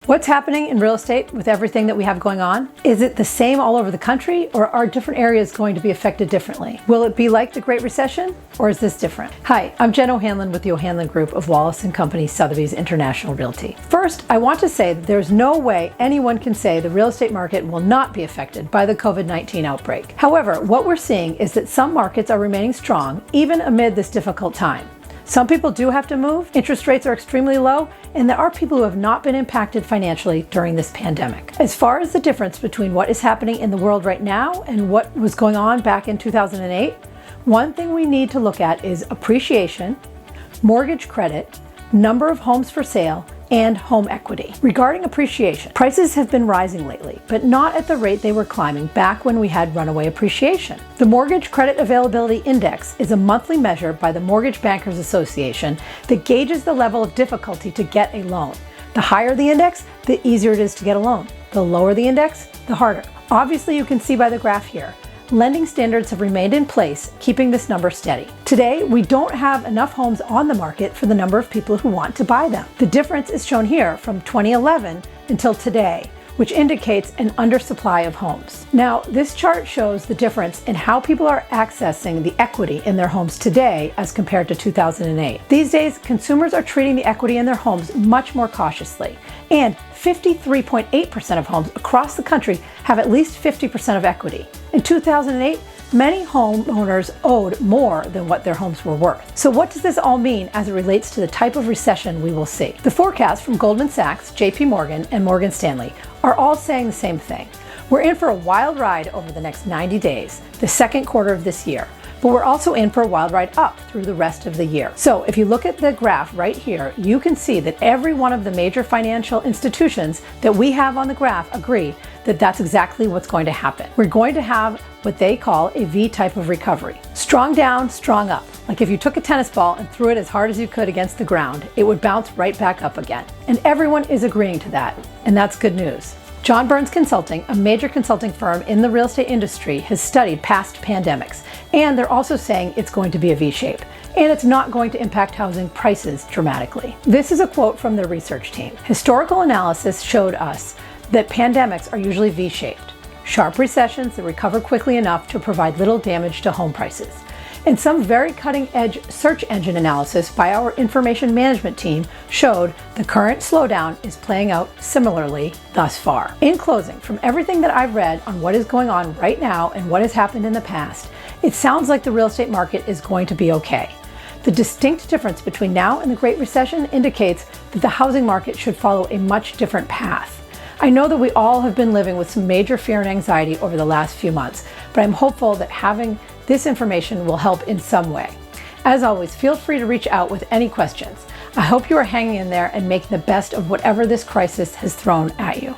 What's happening in real estate with everything that we have going on? Is it the same all over the country, or are different areas going to be affected differently? Will it be like the Great Recession, or is this different? Hi, I'm Jen Hanlon with the Hanlon Group of Wallace & Company Sotheby's International Realty. First, I want to say that there's no way anyone can say the real estate market will not be affected by the COVID-19 outbreak. However, what we're seeing is that some markets are remaining strong even amid this difficult time. Some people do have to move, interest rates are extremely low, and there are people who have not been impacted financially during this pandemic. As far as the difference between what is happening in the world right now and what was going on back in 2008, one thing we need to look at is appreciation, mortgage credit, number of homes for sale, and home equity. Regarding appreciation, prices have been rising lately, but not at the rate they were climbing back when we had runaway appreciation. The Mortgage Credit Availability Index is a monthly measure by the Mortgage Bankers Association that gauges the level of difficulty to get a loan. The higher the index, the easier it is to get a loan. The lower the index, the harder. Obviously, you can see by the graph here, lending standards have remained in place, keeping this number steady. Today, we don't have enough homes on the market for the number of people who want to buy them. The difference is shown here from 2011 until today, which indicates an undersupply of homes. Now, this chart shows the difference in how people are accessing the equity in their homes today as compared to 2008. These days, consumers are treating the equity in their homes much more cautiously, and 53.8% of homes across the country have at least 50% of equity. In 2008, many homeowners owed more than what their homes were worth. So what does this all mean as it relates to the type of recession we will see? The forecasts from Goldman Sachs, JP Morgan, and Morgan Stanley are all saying the same thing. We're in for a wild ride over the next 90 days, the second quarter of this year. But we're also in for a wild ride up through the rest of the year. So if you look at the graph right here, you can see that every one of the major financial institutions that we have on the graph agree that that's exactly what's going to happen. We're going to have what they call a V type of recovery. Strong down, strong up. Like if you took a tennis ball and threw it as hard as you could against the ground, it would bounce right back up again. And everyone is agreeing to that, and that's good news. John Burns Consulting, a major consulting firm in the real estate industry, has studied past pandemics, and they're also saying it's going to be a V-shape, and it's not going to impact housing prices dramatically. This is a quote from their research team. Historical analysis showed us that pandemics are usually V-shaped, sharp recessions that recover quickly enough to provide little damage to home prices. And some very cutting-edge search engine analysis by our information management team showed the current slowdown is playing out similarly thus far. In closing, from everything that I've read on what is going on right now and what has happened in the past, it sounds like the real estate market is going to be okay. The distinct difference between now and the Great Recession indicates that the housing market should follow a much different path. I know that we all have been living with some major fear and anxiety over the last few months, but I'm hopeful that having this information will help in some way. As always, feel free to reach out with any questions. I hope you are hanging in there and making the best of whatever this crisis has thrown at you.